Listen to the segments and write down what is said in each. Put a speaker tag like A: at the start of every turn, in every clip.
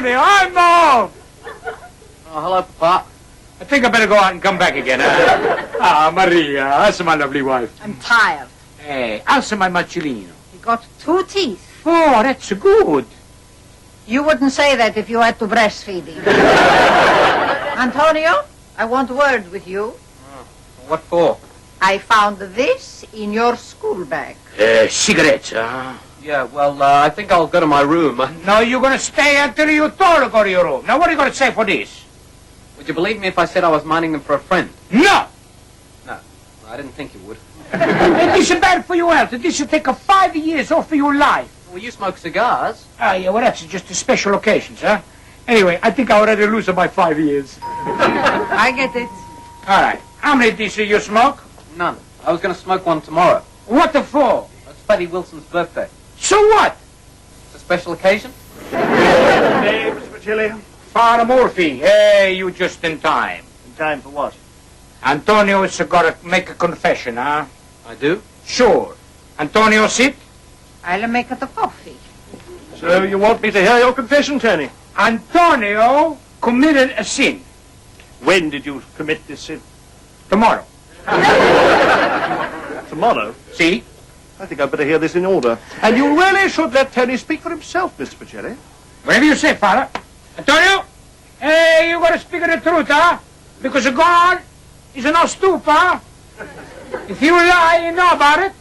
A: Antonio, I'm home!
B: Oh, hello, Papa.
A: I think I better go out and come back again, huh? Maria, how's my lovely wife?
C: I'm tired.
A: Hey, how's my Marcellino?
C: He got 2 teeth.
A: Oh, that's good.
C: You wouldn't say that if you had to breastfeed him. Antonio, I want a word with you.
B: What for?
C: I found this in your school bag.
A: Cigarettes, huh?
B: Yeah, well, I think I'll go to my room.
A: No, you're gonna stay until you told to go to your room. Now, what are you gonna say for this?
B: Would you believe me if I said I was minding them for a friend?
A: No!
B: No, I didn't think you would.
A: This is bad for your health. This should take 5 years off of your life.
B: Well, you smoke cigars.
A: Ah, yeah, well, that's just a special occasions, huh? Anyway, I think I already lose my 5 years.
C: I get it.
A: All right. How many dishes you smoke?
B: None. I was going to smoke one tomorrow.
A: What the for?
B: It's Betty Wilson's birthday.
A: So what?
B: It's a special occasion.
D: Hey, Mr. Pachilli.
A: Father Murphy, hey, you just in time.
D: In time for what?
A: Antonio has got to make a confession, huh?
B: I do?
A: Sure. Antonio, sit.
C: I'll make it a coffee.
D: So you want me to hear your confession, Tony?
A: Antonio committed a sin.
D: When did you commit this sin?
A: Tomorrow.
D: Tomorrow?
A: See?
D: I think I'd better hear this in order. And you really should let Tony speak for himself, Mr. Pachilli.
A: Whatever you say, Father. Antonio, hey, you got to speak the truth, huh? Because God is no stupid, huh? If you lie, you know about it.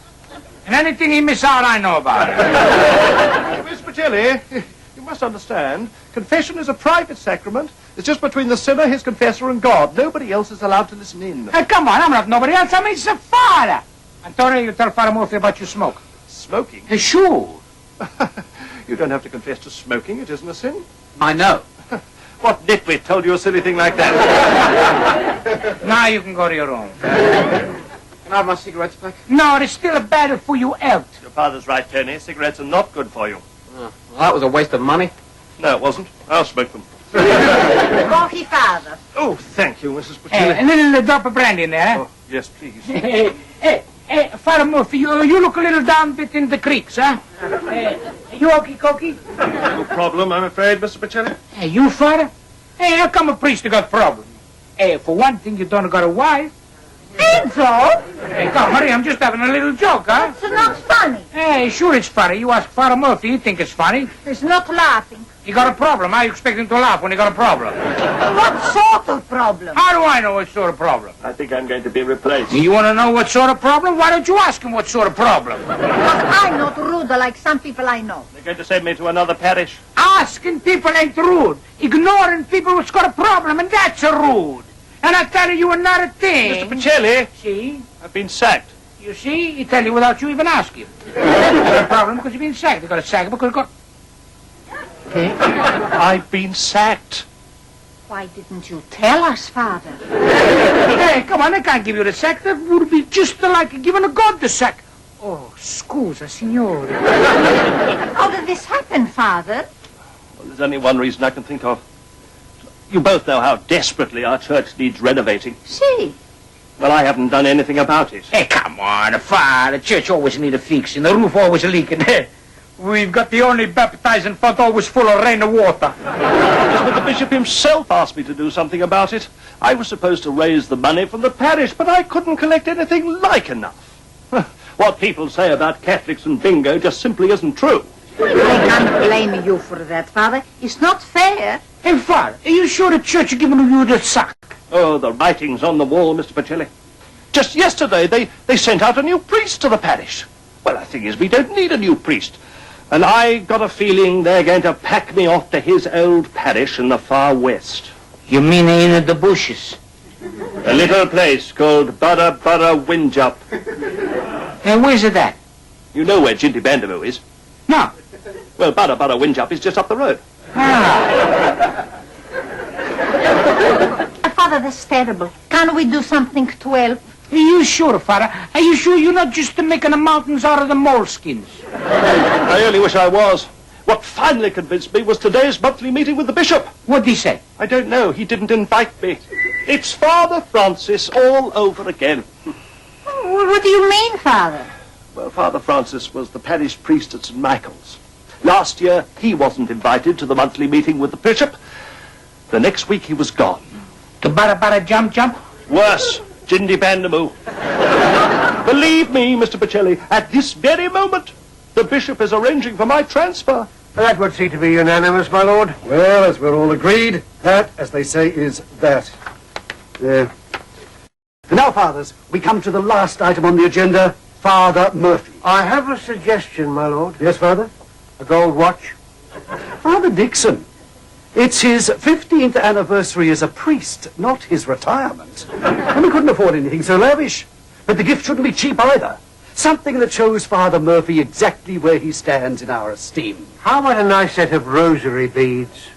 A: And anything he miss out, I know about it.
D: Mr. Pachilli, you must understand, confession is a private sacrament. It's just between the sinner, his confessor, and God. Nobody else is allowed to listen in.
A: Hey, come on, I'm not nobody else. I mean, it's a father. Antonio, you tell Father Murphy about your smoke.
D: Smoking?
A: Hey, sure.
D: You don't have to confess to smoking. It isn't a sin.
B: I know.
D: What nitwit told you a silly thing like that?
A: Now you can go to your room.
B: Can I have my cigarettes back?
A: No, it's still bad for your health.
D: Your father's right, Tony. Cigarettes are not good for you.
B: Oh, well, that was a waste of money.
D: No, it wasn't. I'll smoke them.
C: Coffee, Father.
D: Oh, thank you, Mrs.
A: Hey,
D: Pachilli.
A: a little drop of brandy in there.
D: Oh, yes, please.
A: Hey, Father Murphy, you look a little down bit in the creeks, huh? You okey-cokey?
D: No problem, I'm afraid, Mr. Pachilli.
A: Hey, you, Father? Hey, how come a priest got problem? Hey, for one thing, you don't got a wife.
C: Enzo?
A: Hey, come, Maria, I'm just having a little joke, huh?
C: It's not funny.
A: Hey, sure it's funny. You ask Father Murphy, he think it's funny.
C: It's not laughing.
A: He got a problem. How you expect him to laugh when he got a problem?
C: What sort of problem?
A: How do I know what sort of problem?
D: I think I'm going to be replaced.
A: You want to know what sort of problem? Why don't you ask him what sort of problem?
C: Because I'm not rude like some people I know.
D: They're going to send me to another parish.
A: Asking people ain't rude. Ignoring people who's got a problem, and that's a rude. And I tell you another thing.
D: Mr. Pachilli,
A: See?
D: I've been sacked.
A: You see? He tell you without you even asking. You got a problem because you've been sacked. You got a sack because you got...
D: I've been sacked.
C: Why didn't you tell us, Father?
A: Hey, come on, I can't give you the sack. That would be just like giving a god the sack. Oh, scusa, signore.
C: How did this happen, Father?
D: Well, there's only one reason I can think of. You both know how desperately our church needs renovating.
C: See.
D: Well, I haven't done anything about it.
A: Hey, come on, the church always need a fixing. The roof always leaking. We've got the only baptizing font always full of rain and water.
D: Yes, but the bishop himself asked me to do something about it. I was supposed to raise the money from the parish, but I couldn't collect anything like enough. What people say about Catholics and bingo just simply isn't true.
C: I can't blame you for that, Father. It's not fair.
A: Hey, Father, are you sure the church is giving you the sack?
D: Oh, the writing's on the wall, Mr. Pachilli. Just yesterday, they sent out a new priest to the parish. Well, the thing is, we don't need a new priest. And I got a feeling they're going to pack me off to his old parish in the far west.
A: You mean in the bushes?
D: A little place called Burra Winjup.
A: And where's it at?
D: You know where Jinty Bandaboo is?
A: No.
D: Well, Burra Winjup is just up the road.
C: Father, that's terrible. Can't we do something to help?
A: Are you sure, Father? Are you sure you're not just making the mountains out of the moleskins?
D: I only wish I was. What finally convinced me was today's monthly meeting with the bishop.
A: What'd he say?
D: I don't know. He didn't invite me. It's Father Francis all over again.
C: What do you mean, Father?
D: Well, Father Francis was the parish priest at St. Michael's. Last year, he wasn't invited to the monthly meeting with the bishop. The next week, he was gone.
A: To bara jump jump?
D: Worse, Jindy Bandamoo. Believe me, Mr. Pacelli, at this very moment, the bishop is arranging for my transfer.
E: That would seem to be unanimous, my lord.
F: Well, as we're all agreed, that, as they say, is that. There. And now, fathers, we come to the last item on the agenda, Father Murphy.
E: I have a suggestion, my lord.
F: Yes, Father?
E: A gold watch.
F: Father Dixon, it's his 15th anniversary as a priest, not his retirement. And we couldn't afford anything so lavish. But the gift shouldn't be cheap either. Something that shows Father Murphy exactly where he stands in our esteem.
E: How about a nice set of rosary beads?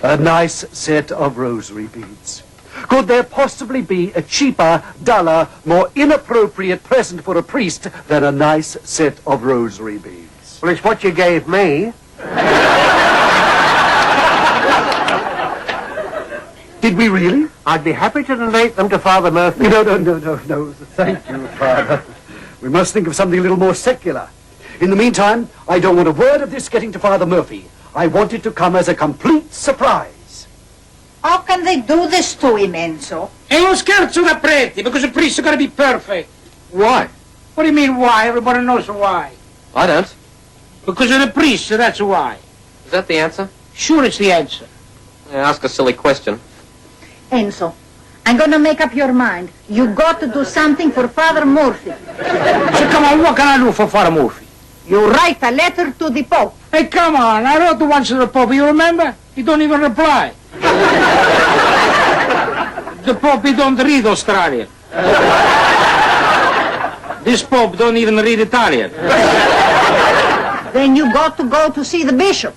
F: A nice set of rosary beads. Could there possibly be a cheaper, duller, more inappropriate present for a priest than a nice set of rosary beads?
E: Well, it's what you gave me.
F: Did we really?
E: I'd be happy to donate them to Father Murphy.
F: No. Thank you, Father. We must think of something a little more secular. In the meantime, I don't want a word of this getting to Father Murphy. I want it to come as a complete surprise.
C: How can they do this to him, Enzo?
A: È uno scherzo da preti, because the priest is going to be perfect.
B: Why?
A: What do you mean why? Everybody knows why.
B: I don't.
A: Because of the priest, so that's why.
B: Is that the answer?
A: Sure, it's the answer.
B: Yeah, ask a silly question.
C: Enzo, I'm going to make up your mind. You got to do something for Father Murphy.
A: So come on, what can I do for Father Murphy?
C: You write a letter to the Pope.
A: Hey, come on, I wrote once to the Pope, you remember? He don't even reply. The Pope, he don't read Australian. This Pope don't even read Italian.
C: Then you got to go to see the bishop.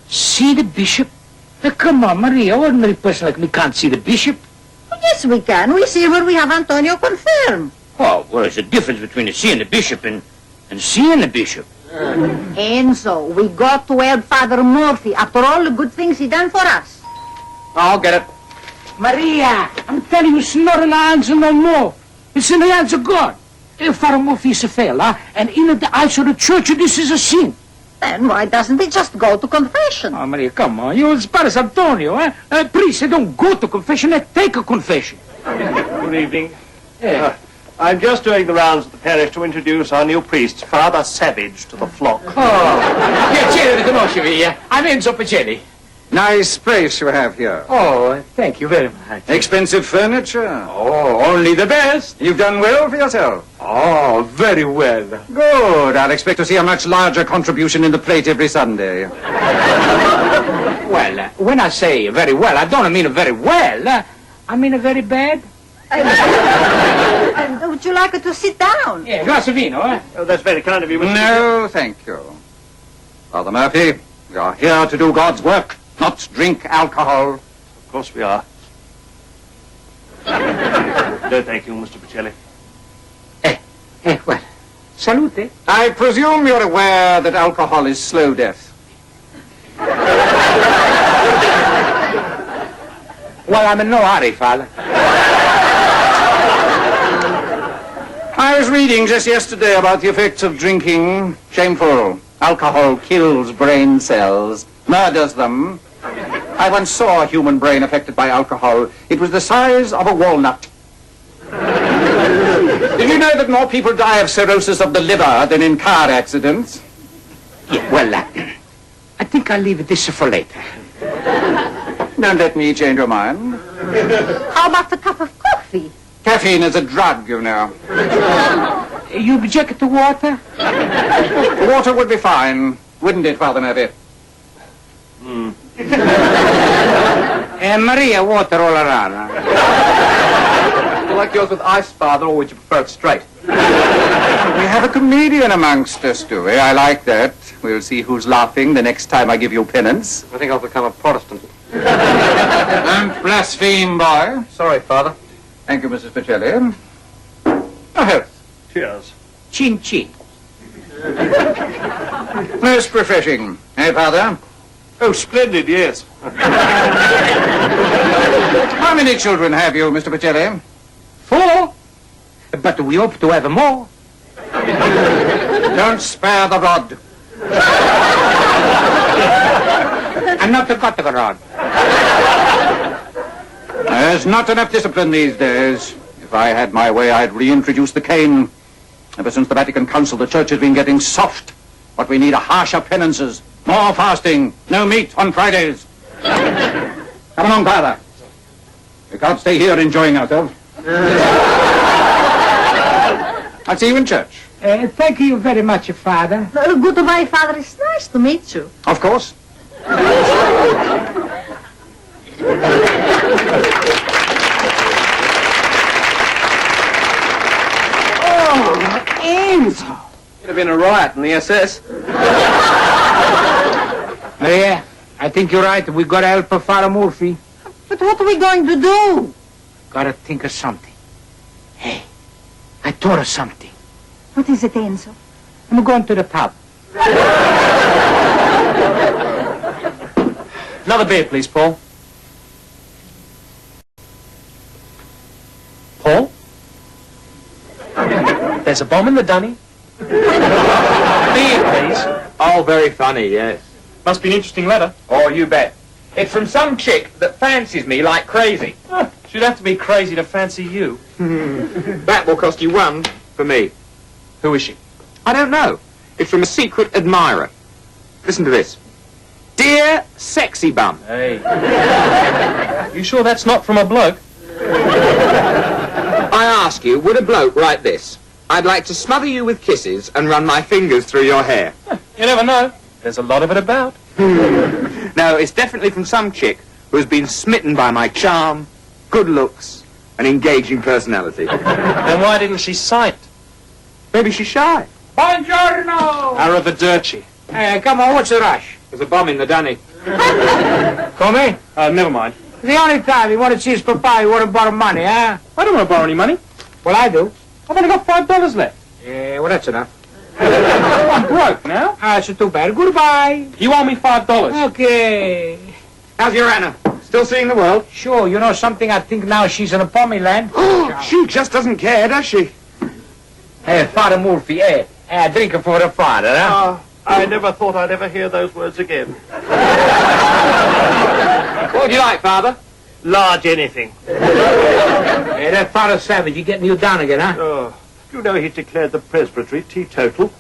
A: See the bishop? Hey, come on, Maria, ordinary person like me can't see the bishop.
C: Oh, yes, we can. We see where we have Antonio confirmed.
A: Oh, well, there's a difference between seeing the bishop and seeing the bishop.
C: Enzo, we got to help Father Murphy after all the good things he done for us.
B: I'll get it.
A: Maria, I'm telling you, it's not in the hands of no more. It's in the hands of God. If Father Murphy is a fella, and in the eyes of the church, this is a sin.
C: Then why doesn't he just go to confession?
A: Oh, Maria, come on. You're as bad as Antonio, eh? Priests, they don't go to confession, they take a confession.
D: Good evening.
A: Yeah.
D: I'm just doing the rounds of the parish to introduce our new priest, Father Savage, to the flock.
B: Piacere di conoscervi. I'm Enzo Pacelli.
G: Nice place you have here.
A: Oh, thank you very much.
G: Expensive furniture.
A: Oh, only the best.
G: You've done well for yourself.
A: Oh, very well.
G: Good. I'll expect to see a much larger contribution in the plate every Sunday.
A: Well, when I say very well, I don't mean very well. I mean very bad.
C: Would you like to sit down?
A: Yeah, glass of vino, eh?
D: Oh, that's very kind of you, Mr.
G: No, thank you. Father Murphy, we are here to do God's work, not drink alcohol.
D: Of course we are. No, thank you, Mr. Pacelli.
A: Well, salute.
G: I presume you're aware that alcohol is slow death.
A: Well, I'm in no hurry, father.
G: I was reading just yesterday about the effects of drinking. Shameful. Alcohol kills brain cells, murders them. I once saw a human brain affected by alcohol. It was the size of a walnut. Did you know that more people die of cirrhosis of the liver than in car accidents?
A: Yeah, well, I think I'll leave this for later.
G: Don't let me change your mind.
C: How about a cup of coffee?
G: Caffeine is a drug, you know.
A: You object to water?
G: Water would be fine, wouldn't it, Father Murphy?
A: Maria, water all around. Huh?
B: Would you like yours with ice, Father, or would you prefer it straight?
G: We have a comedian amongst us, do we? I like that. We'll see who's laughing the next time I give you penance.
B: I think I'll become a Protestant.
G: Don't blaspheme, boy.
B: Sorry, Father.
G: Thank you, Mrs. Pacelli. A health.
D: Cheers.
A: Chin chin.
G: Most refreshing. Eh, Father?
D: Oh, splendid, yes.
G: How many children have you, Mr. Pacelli?
A: 4. But we hope to have more.
G: Don't spare the rod.
A: I'm not got the rod.
G: There's not enough discipline these days. If I had my way, I'd reintroduce the cane. Ever since the Vatican Council, the Church has been getting soft. What we need are harsher penances, more fasting, no meat on Fridays. Come along, Father. We can't stay here enjoying ourselves. I'll see you in church.
A: Thank you very much, Father.
C: Goodbye, Father. It's nice to meet you.
G: Of course.
A: Enzo!
B: Could have been a riot in the SS.
A: Yeah, I think you're right. We gotta help Father Murphy.
C: But what are we going to do?
A: Gotta think of something. Hey, I thought of something.
C: What is it, Enzo?
A: I'm going to the pub.
F: Another beer, please, Paul. Paul? There's a bomb in the dunny. Beer, please.
B: Oh, very funny, yes.
F: Must be an interesting letter.
B: Oh, you bet. It's from some chick that fancies me like crazy.
F: She'd have to be crazy to fancy you.
B: That will cost you one for me.
F: Who is she?
B: I don't know. It's from a secret admirer. Listen to this. Dear Sexy Bum.
F: Hey. You sure that's not from a bloke?
B: I ask you, would a bloke write this? I'd like to smother you with kisses and run my fingers through your hair.
F: You never know. There's a lot of it about.
B: No, it's definitely from some chick who has been smitten by my charm, good looks, and engaging personality.
F: Then why didn't she sign it?
B: Maybe she's shy.
A: Buongiorno!
F: Arrivederci.
A: Hey, come on, what's the rush?
B: There's a bomb in the dunny.
A: Come?
F: Never mind.
A: The only time he wanted to see his papa, he wanted to borrow money, huh?
F: I don't want to borrow any money.
A: Well, I do.
F: I've only got $5 left.
A: Yeah, well, that's enough.
F: I'm broke now.
A: That's too bad. Goodbye.
F: You owe me $5.
A: Okay.
B: How's your Anna? Still seeing the world?
A: Sure, you know something? I think now she's in a pommy land.
B: She just doesn't care, does she?
A: Hey, Father Murphy, hey, drink it for the father, huh?
D: I never thought I'd ever hear those words again.
B: What would you like, Father?
D: Large anything.
A: Hey, that Father Savage, you getting you down again, huh?
D: Oh, you know he declared the presbytery teetotal.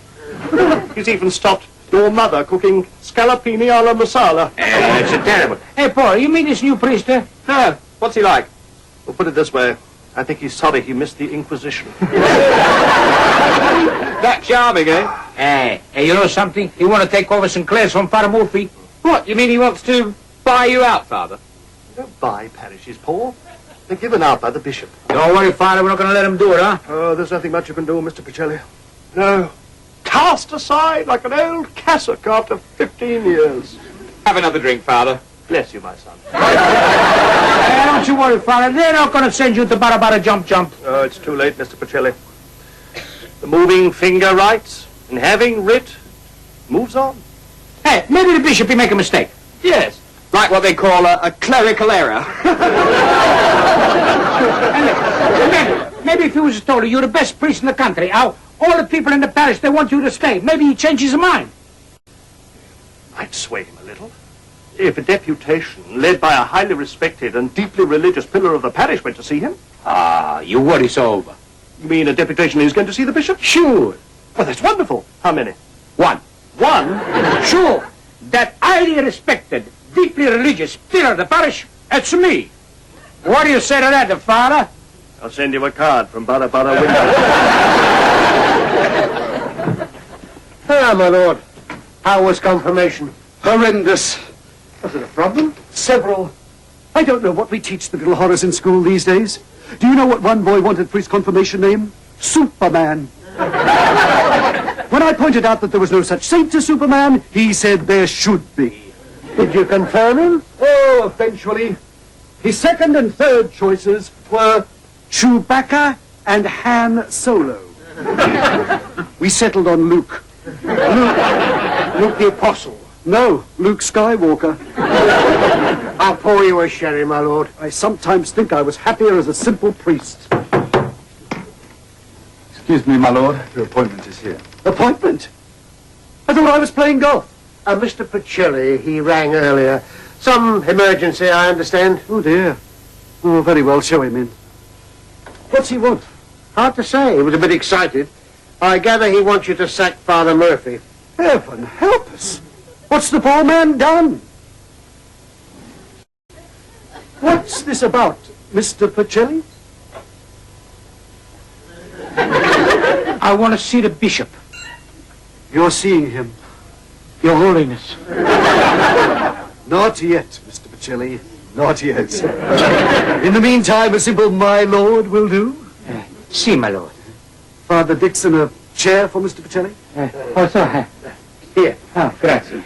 D: He's even stopped your mother cooking scallopini alla masala.
A: It's terrible. Hey, Paul, you mean this new priest, huh?
B: No. What's he like?
D: Well, put it this way. I think he's sorry he missed the Inquisition.
B: That charming, eh?
A: Hey, you know something? You want to take over Sinclair's from Father Murphy?
B: What, you mean he wants to buy you out, Father?
D: Don't buy parishes, Paul. They're given out by the bishop.
A: Don't worry, Father, we're not going to let him do it, huh?
D: Oh, there's nothing much you can do, Mr. Pacelli. No. Cast aside like an old cassock after 15 years.
B: Have another drink, Father.
D: Bless you, my son.
A: Hey, don't you worry, Father. They're not going to send you to Bara Jump Jump.
D: Oh, it's too late, Mr. Pacelli. The moving finger writes, and having writ, moves on.
A: Hey, maybe the bishop he make a mistake.
B: Yes. Like what they call a clerical error.
A: Maybe if he was told you're the best priest in the country, how all the people in the parish, they want you to stay. Maybe he changes his mind.
D: I'd sway him a little. If a deputation led by a highly respected and deeply religious pillar of the parish went to see him.
A: You worry so over.
D: You mean a deputation is going to see the bishop?
A: Sure.
D: Well, that's wonderful. How many?
A: One.
D: One?
A: Sure. That highly respected, deeply religious pillar of the parish, that's me. What do you say to that, Father?
D: I'll send you a card from Bara Window.
E: Ah, my lord. How was confirmation?
F: Horrendous.
E: Was it a problem?
F: Several. I don't know what we teach the little horrors in school these days. Do you know what one boy wanted for his confirmation name? Superman. When I pointed out that there was no such saint as Superman, he said there should be.
E: Did you confirm him?
F: Oh, eventually. His second and third choices were Chewbacca and Han Solo. We settled on Luke.
E: Luke the Apostle.
F: No, Luke Skywalker.
E: I'll pour you a sherry, my lord.
F: I sometimes think I was happier as a simple priest. Excuse me, my lord. Your appointment is here. Appointment? I thought I was playing golf.
E: Mr. Pacelli, he rang earlier. Some emergency, I understand.
F: Oh, dear. Oh, very well. Show him in. What's he want?
E: Hard to say. He was a bit excited. I gather he wants you to sack Father Murphy.
F: Heaven help us. What's the poor man done? What's this about, Mr. Pacelli?
A: I want to see the bishop,
F: You're seeing him.
A: Your Holiness.
F: Not yet, Mr. Pacelli. Not yet. In the meantime, a simple my lord will do.
A: See, my lord.
F: Father Dixon, a chair for Mr. Pacelli?
E: Here.
A: Oh, grazie.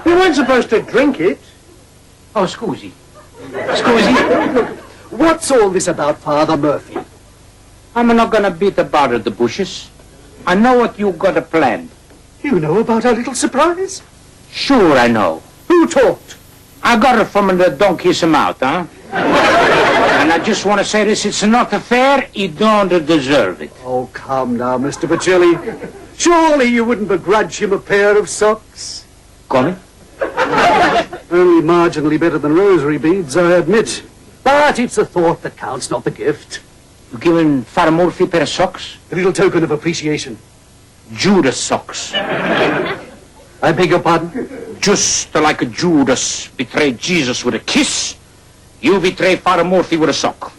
E: You weren't supposed to drink it.
A: Oh, scusi. Scusi.
F: What's all this about, Father Murphy?
A: I'm not gonna beat about the bushes. I know what you got planned.
F: You know about our little surprise?
A: Sure, I know.
F: Who talked?
A: I got it from the donkey's mouth, huh? And I just want to say this, it's not fair, he don't deserve it.
F: Oh, come now, Mr. Pacelli. Surely you wouldn't begrudge him a pair of socks?
A: Come?
F: Only marginally better than rosary beads, I admit. But it's the thought that counts, not the gift.
A: You giving Father Murphy a pair of socks?
F: A little token of appreciation.
A: Judas socks.
F: I beg your pardon?
A: Just like Judas betrayed Jesus with a kiss, you betray Father Murphy with a sock.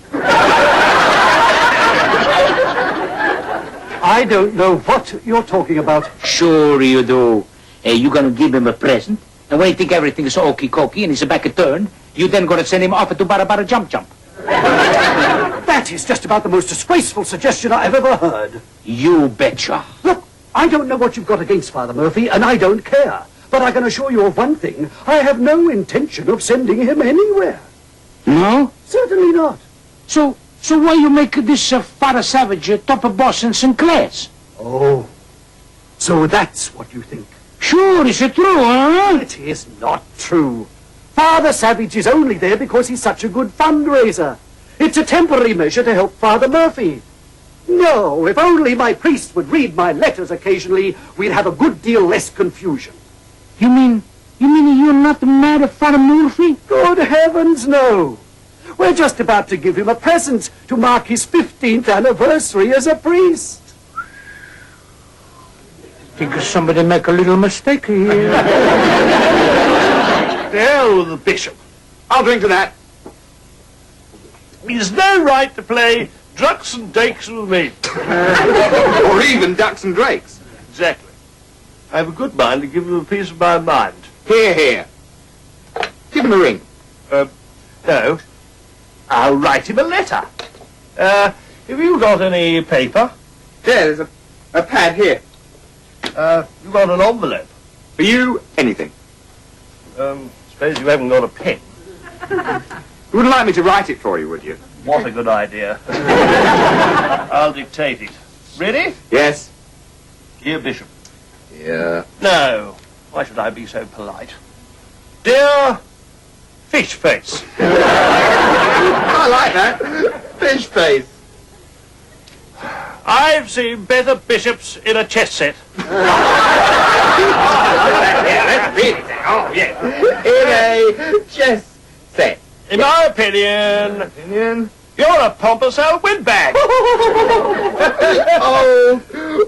F: I don't know what you're talking about.
A: Sure you do. You gonna give him a present, and when you think everything is okie-cokey and he's back a turn, you then gonna send him off to Bara Jump Jump.
F: That is just about the most disgraceful suggestion I've ever heard.
A: You betcha.
F: Look, I don't know what you've got against Father Murphy, and I don't care. But I can assure you of one thing. I have no intention of sending him anywhere.
A: No?
F: Certainly not.
A: So why you make this Father Savage top boss in St. Clair's?
F: Oh, so that's what you think.
A: Sure, is it true, huh?
F: It is not true. Father Savage is only there because he's such a good fundraiser. It's a temporary measure to help Father Murphy. No, if only my priest would read my letters occasionally, we'd have a good deal less confusion.
A: You mean you're not mad at Father Murphy?
F: Good heavens, no. We're just about to give him a present to mark his 15th anniversary as a priest.
A: Think somebody make a little mistake here.
D: Hell with the bishop.
B: I'll drink to that.
D: He's no right to play ducks and dakes with me.
B: Or even ducks and drakes.
D: Exactly. I have a good mind to give him a piece of my mind.
B: Here, here. Give him a ring.
D: No. I'll write him a letter. Have you got any paper?
B: There, there's a pad here.
D: You got an envelope?
B: For you, anything.
D: Suppose you haven't got a pen.
B: You wouldn't like me to write it for you, would you?
D: What a good idea. I'll dictate it. Ready?
B: Yes.
D: Dear Bishop.
B: Yeah.
D: No. Why should I be so polite? Dear Fish Face.
B: I like that. Fish face.
D: I've seen better bishops in a chess set.
B: Yeah, that's really thing. Oh, yeah. In a chess set.
D: In my opinion,
B: Opinion?
D: you're a pompous old windbag.
B: Oh,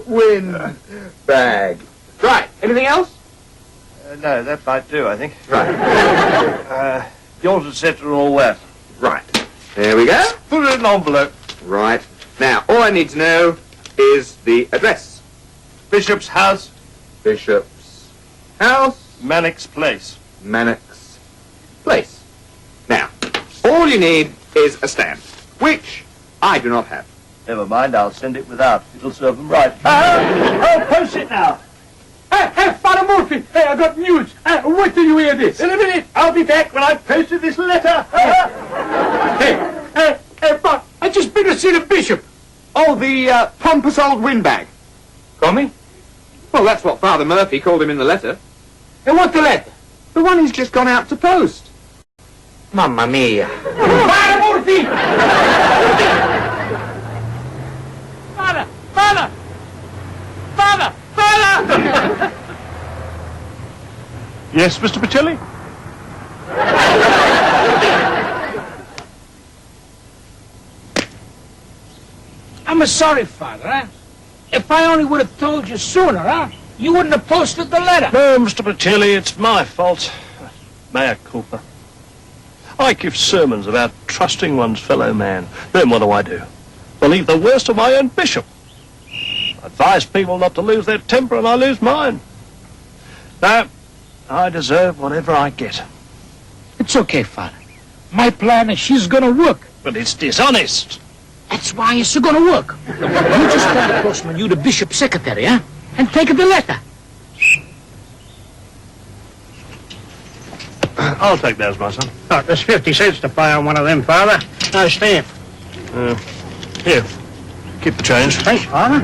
B: windbag. Right. Anything else?
D: No, that might do, I think.
B: Right.
D: Yours, etc., all that.
B: Right. There we go.
D: Put it in an envelope.
B: Right. Now, all I need to know is the address.
D: Bishop's house,
B: Bishop's house,
D: Mannix Place.
B: Mannix Place. Now, all you need is a stamp, which I do not have.
D: Never mind, I'll send it without. It'll serve them right. I'll post it now.
A: Hey, Father Murphy, hey, I got news. Wait till you hear this.
D: In a minute, I'll be back when I've posted this letter.
A: Hey, but I just been to see the bishop.
B: Oh, the pompous old windbag.
A: Coming?
B: Well, that's what Father Murphy called him in the letter.
A: And what's the letter?
B: The one he's just gone out to post.
A: Mamma mia. Father Murphy! Father! Father! Father! Father!
D: Yes, Mr. Pacelli?
A: I'm sorry, Father, huh? If I only would have told you sooner, huh? You wouldn't have posted the letter.
D: No, Mr. Pacelli, it's my fault. Mea culpa. I give sermons about trusting one's fellow man. Then what do? Believe the worst of my own bishop. I advise people not to lose their temper, and I lose mine. No, I deserve whatever I get.
A: It's okay, Father. My plan is she's gonna work.
D: But it's dishonest.
A: That's why it's gonna work. You just tell the postman you the bishop's secretary, huh? And take the letter.
D: I'll take those, my son.
E: Oh, there's 50 cents to pay on one of them, Father. No stamp.
D: Here, keep the change.
E: Thanks, Father.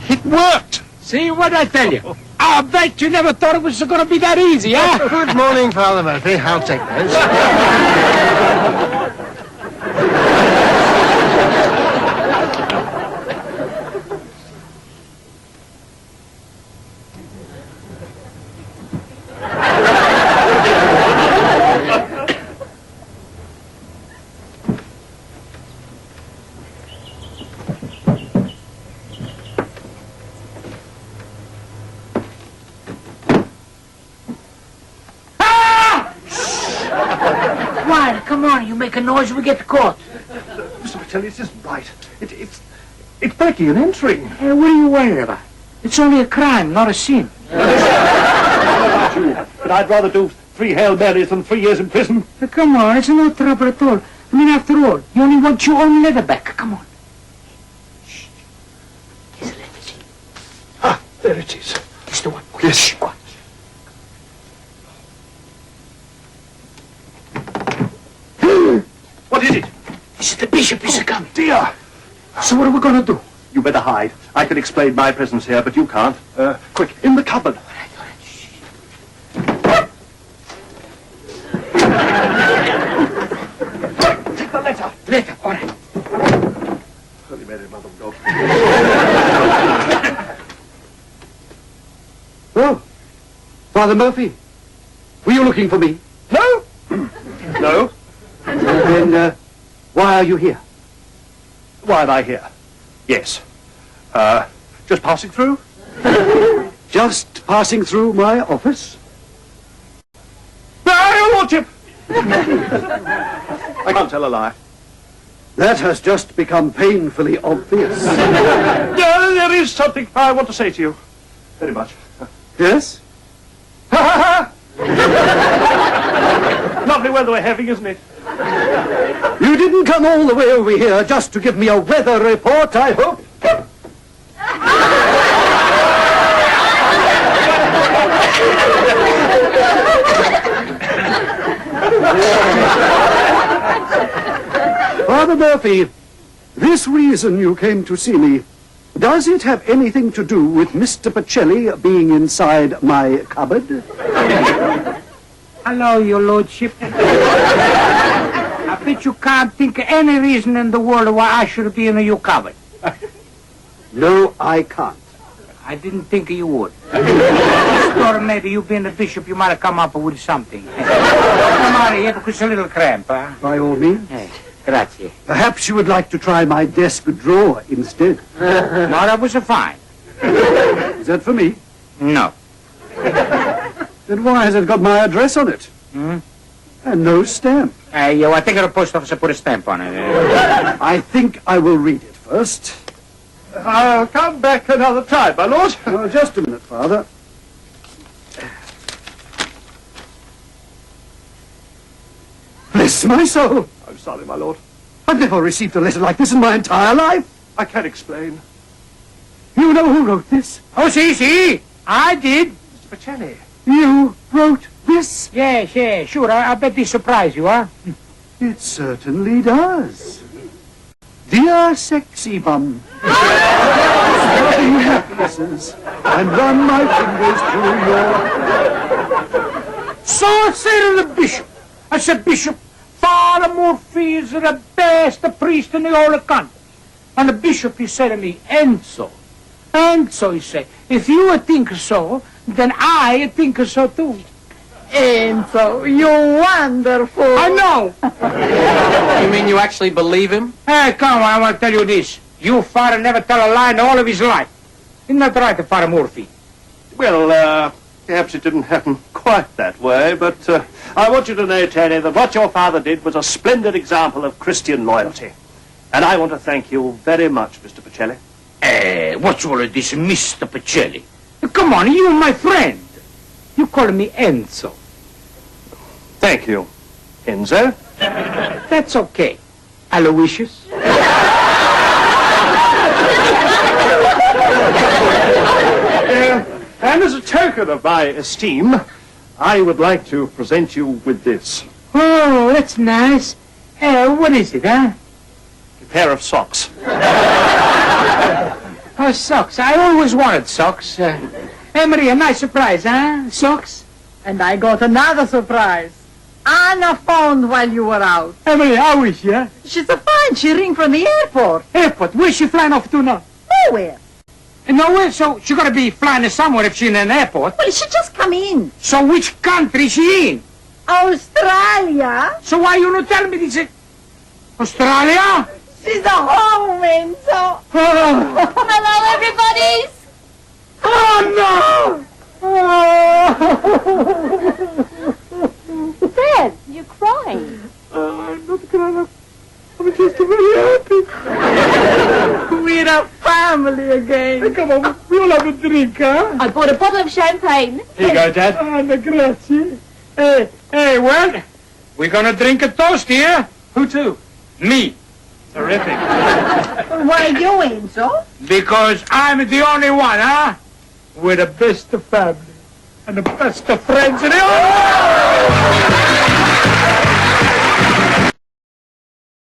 A: It worked. See what I tell you? I bet you never thought it was gonna be that easy, huh?
E: Good morning, Father Murphy. I'll take those.
A: Why? Come on, you make a noise, we get caught.
F: Mr. Pacelli, this isn't right. It's breaking and entering.
A: Hey, what are you worried about? It's only a crime, not a sin.
D: But I'd rather do 3 Hail Marys than 3 years in prison.
A: Come on, it's no trouble at all. I mean, after all, you only want your own letter back. Come on. Shh. Here's a letter, see?
F: Ah, there it is.
A: It's the one.
F: Yes.
A: Shh, go on.
D: What is it?
A: This is the bishop, is coming.
F: Dear!
A: So what are we gonna do?
F: You better hide. I can explain my presence here, but you can't. Quick, in the cupboard. Take the letter.
A: Letter, all right.
F: Holy Mary, Mother of God. Oh, Father Murphy, were you looking for me?
D: No? No?
F: Then, why are you here?
D: Why am I here? Yes. Just passing through?
F: Just passing through my office?
D: No, Your Lordship! I can't tell a lie.
F: That has just become painfully obvious.
D: No, there is something I want to say to you. Very much.
F: Yes?
D: Lovely weather we're having, isn't it?
F: You didn't come all the way over here just to give me a weather report, I hope? Father Murphy, this reason you came to see me, does it have anything to do with Mr. Pacelli being inside my cupboard?
A: Hello, your lordship. I bet you can't think of any reason in the world why I should be in your cupboard.
F: No, I can't.
A: I didn't think you would. I thought maybe you being the bishop, you might have come up with something. Come on, you have a little cramp, huh?
F: By all means.
A: Grazie.
F: Perhaps you would like to try my desk drawer instead.
A: No, that was fine.
F: Is that for me?
A: No.
F: Then why has it got my address on it? And no stamp.
A: Yeah, I think the post office put a stamp on it.
F: I think I will read it first.
D: I'll come back another time, my lord.
F: Oh, just a minute, Father. Bless my soul.
D: I'm sorry, my lord.
F: I've never received a letter like this in my entire life.
D: I can't explain.
F: You know who wrote this?
A: Oh, see, I did.
D: Mr. Pacelli.
F: You wrote this?
A: Yes, sure. I bet they surprise you, huh?
F: It certainly does. Dear You're sexy, Mum. Starting happinesses and run my fingers through your...
A: So I say to the bishop, I said, Bishop, Father Murphy is the best priest in the whole country. And the bishop, he said to me, Enzo, he said, if you think so, then I think so too.
C: Enzo, you're wonderful.
A: I know.
H: You mean you actually believe him?
A: Hey, come on, I want to tell you this. Your father never tell a lie in all of his life. Isn't that right, Father Murphy?
D: Well, perhaps it didn't happen quite that way, but I want you to know, Tony, that what your father did was a splendid example of Christian loyalty. And I want to thank you very much, Mr. Pacelli.
A: What's all of this, Mr. Pacelli? Come on, you're my friend. You call me Enzo.
D: Thank you, Enzo.
A: That's okay. Aloysius.
D: And as a token of my esteem, I would like to present you with this.
A: Oh, that's nice. What is it, huh?
D: A pair of socks.
A: Oh, socks. I always wanted socks. Hey, Maria, nice surprise, huh? Socks?
C: And I got another surprise. Anna phoned while you were out.
A: Hey, Maria, how is she, huh?
C: She's fine. She ring from the airport.
A: Airport. Where's she flying off to now?
C: Nowhere.
A: Nowhere? So she got to be flying somewhere if she's in an airport.
C: Well, she just come in.
A: So which country is she in?
C: Australia.
A: So why you not tell me this? Australia?
C: She's a home, Enzo.
A: Oh,
I: Hello, everybody.
A: oh no!
I: Fred, you're crying.
A: I'm not crying. I'm just very happy.
C: We're a family again.
A: Come on, we'll have a drink, huh?
I: I bought a bottle of champagne.
D: Here you go, Dad.
A: Ah, grazie. Hey, well, we're gonna drink a toast here. Who to? Me.
D: Terrific.
C: Why you, Enzo?
A: Because I'm the only one, huh? We're the best of family and the best of friends in the whole world.